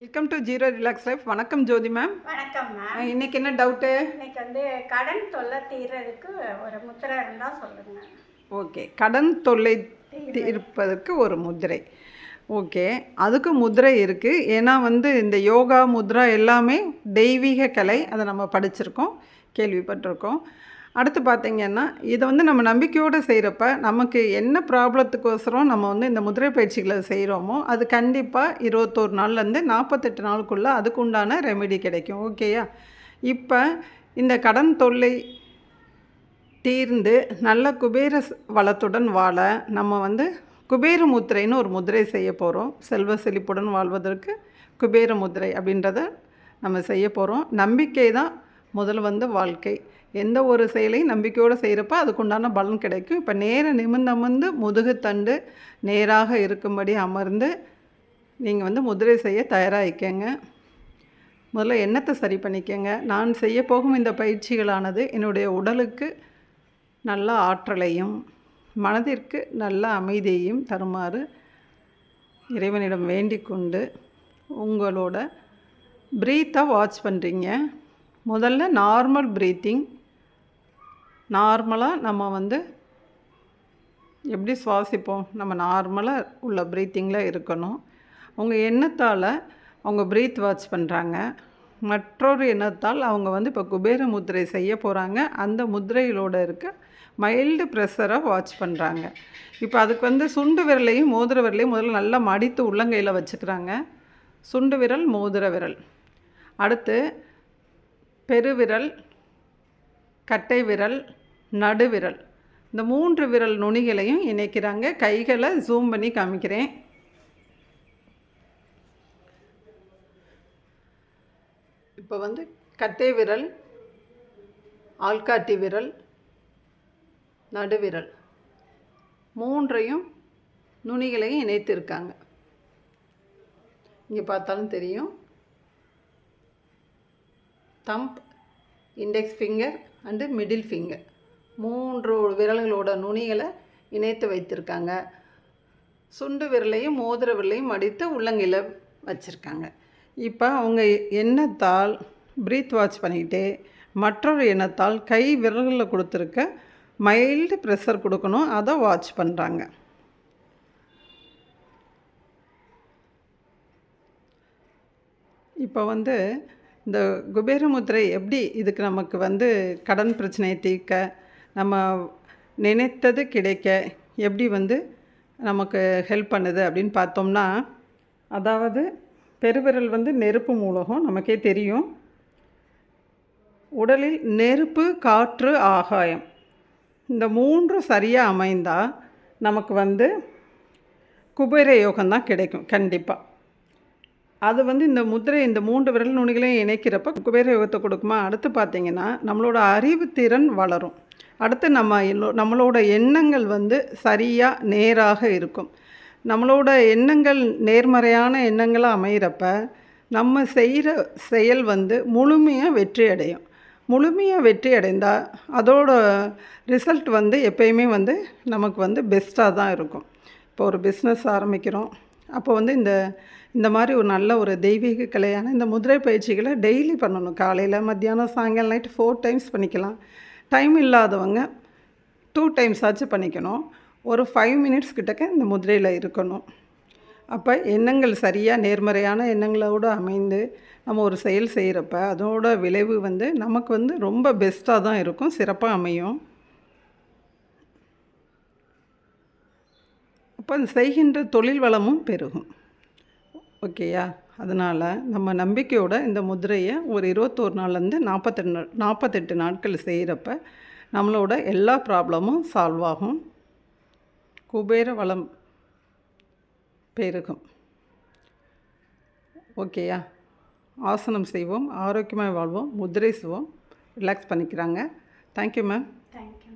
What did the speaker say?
Welcome to zero relax life. வணக்கம் ஜோதி ma'am. வணக்கம் ma'am. இன்னைக்கு என்ன டவுட்டு? இன்னைக்கு கடன் தொல்லை தீர்றதுக்கு ஒரு முத்திரை இருந்தால் சொல்லுங்க. ஓகே, கடன் தொல்லை தீர்ப்பதற்கு ஒரு முத்திரை. ஓகே, அதுக்கு முத்திரை இருக்குது. ஏன்னா இந்த யோகா முத்ரா எல்லாமே தெய்வீக கலை, அதை நம்ம படிச்சிருக்கோம், கேள்விப்பட்டிருக்கோம். அடுத்து பார்த்திங்கன்னா இதை நம்ம நம்பிக்கையோடு செய்கிறப்ப நமக்கு என்ன ப்ராப்ளத்துக்கோசரம் நம்ம இந்த முதிரை பயிற்சிகளை செய்கிறோமோ அது கண்டிப்பாக 21 நாள்லேருந்து 48 நாளுக்குள்ளே அதுக்கு உண்டான ரெமெடி கிடைக்கும். ஓகேயா? இப்போ இந்த கடன் தொல்லை தீர்ந்து நல்ல குபேர வளத்துடன் வாழ நம்ம குபேர முத்திரைன்னு ஒரு முதிரை செய்ய போகிறோம். செல்வ செழிப்புடன் வாழ்வதற்கு குபேர முதிரை அப்படின்றத நம்ம செய்ய போகிறோம். நம்பிக்கை தான் முதல்ல வாழ்க்கை. எந்த ஒரு செயலையும் நம்பிக்கையோடு செய்கிறப்ப அதுக்குண்டான பலன் கிடைக்கும். இப்போ நிமிர்ந்து முதுகுத்தண்டு நேராக இருக்கும்படி அமர்ந்து நீங்கள் முதிரை செய்ய தயாராகிக்கங்க. முதல்ல எண்ணத்தை சரி பண்ணிக்கங்க. நான் செய்ய போகும் இந்த பயிற்சிகளானது என்னுடைய உடலுக்கு நல்ல ஆற்றலையும் மனதிற்கு நல்ல அமைதியையும் தருமாறு இறைவனிடம் வேண்டிக் கொண்டு உங்களோட ப்ரீத்தை வாட்ச் பண்ணுறீங்க. முதல்ல நார்மல் ப்ரீத்திங். நார்மலாக நம்ம எப்படி சுவாசிப்போம், நம்ம நார்மலாக உள்ள ப்ரீத்திங்கில் இருக்கணும். உங்கள் எண்ணத்தால் அவங்க ப்ரீத் வாட்ச் பண்ணுறாங்க. மற்றொரு எண்ணத்தால் அவங்க இப்போ குபேர முத்திரை செய்ய போகிறாங்க. அந்த முத்திரையிலோடு இருக்க மைல்டு ப்ரெஷரை வாட்ச் பண்ணுறாங்க. இப்போ அதுக்கு சுண்டு விரலையும் மோதிர விரலையும் முதல்ல நல்லா மடித்து உள்ளங்கையில் வச்சுக்கிறாங்க. சுண்டு விரல், மோதிர விரல். அடுத்து பெருவிரல், கட்டை விரல், நடுவிரல், இந்த 3 விரல் நுனிகளையும் இணைக்கிறாங்க. கைகளை ஜூம் பண்ணி காமிக்கிறேன். இப்போ கட்டை விரல், ஆள்காட்டி விரல், நடுவிரல் 3ஐயும் நுனிகளையும் இணைத்திருக்காங்க. இங்கே பார்த்தாலும் தெரியும். Thumb, index finger and middle finger 3 விரல்களோட நுனிகளை இணைத்து வைத்திருக்காங்க. சுண்டு விரலையும் மோதிர விரலையும் மடித்து உள்ளங்கையில் வச்சுருக்காங்க. இப்போ அவங்க எண்ணத்தால் ப்ரீத் வாட்ச் பண்ணிக்கிட்டு மற்றொரு எண்ணத்தால் கை விரல்களில் கொடுத்துருக்க மைல்டு ப்ரெஷர் கொடுக்கணும், அதை வாட்ச் பண்ணுறாங்க. இப்போ இந்த குபேர முத்திரை எப்படி இதுக்கு நமக்கு கடன் பிரச்சனையை தீர்க்க, நம்ம நினைத்தது கிடைக்க எப்படி நமக்கு ஹெல்ப் பண்ணுது அப்படின்னு பார்த்தோம்னா, அதாவது பெருவிரல் நெருப்பு மூலகம், நமக்கே தெரியும். உடலில் நெருப்பு, காற்று, ஆகாயம் இந்த 3 சரியாக அமைந்தால் நமக்கு குபேர யோகம்தான் கிடைக்கும் கண்டிப்பாக. அது இந்த முத்திரை இந்த 3 விரல் நுனிகளையும் இணைக்கிறப்ப குபேர யோகத்தை கொடுக்குமா. அடுத்து பார்த்திங்கன்னா நம்மளோட அறிவுத்திறன் வளரும். அடுத்து நம்மளோட எண்ணங்கள் சரியாக நேராக இருக்கும். நம்மளோட எண்ணங்கள் நேர்மறையான எண்ணங்களாக அமைகிறப்ப நம்ம செய்கிற செயல் முழுமையாக வெற்றி அடையும். முழுமையாக வெற்றி அடைந்தால் அதோட ரிசல்ட் எப்பயுமே நமக்கு பெஸ்ட்டாக தான் இருக்கும். இப்போ ஒரு பிஸ்னஸ் ஆரம்பிக்கிறோம். அப்போ இந்த மாதிரி ஒரு நல்ல ஒரு தெய்வீக கலையான இந்த முதிரை பயிற்சிகளை டெய்லி பண்ணணும். காலையில், மத்தியானம், சாயங்காலம், நைட்டு 4 டைம்ஸ் பண்ணிக்கலாம். டைம் இல்லாதவங்க 2 டைம்ஸ் ஆச்சு பண்ணிக்கணும். ஒரு 5 மினிட்ஸ் கிட்டக்க இந்த முதிரையில் இருக்கணும். அப்போ எண்ணங்கள் சரியாக நேர்மறையான எண்ணங்களோடு அமைந்து நம்ம ஒரு செயல் செய்கிறப்ப அதோட விளைவு நமக்கு ரொம்ப பெஸ்ட்டாக தான் இருக்கும், சிறப்பாக அமையும். அப்போ செய்கின்ற தொழில் வளமும் பெருகும். ஓகேயா? அதனால் நம்ம நம்பிக்கையோட இந்த முதிரையை ஒரு 21 நாள்லேருந்து 48 நாட்கள் செய்கிறப்ப நம்மளோட எல்லா ப்ராப்ளமும் சால்வ் ஆகும். குபேர வளம் பெருகும். ஓகேயா? ஆசனம் செய்வோம், ஆரோக்கியமாக வாழ்வோம், முதிரை செய்வோம். ரிலாக்ஸ் பண்ணிக்கிறாங்க. Thank you ma'am. தேங்க்யூ.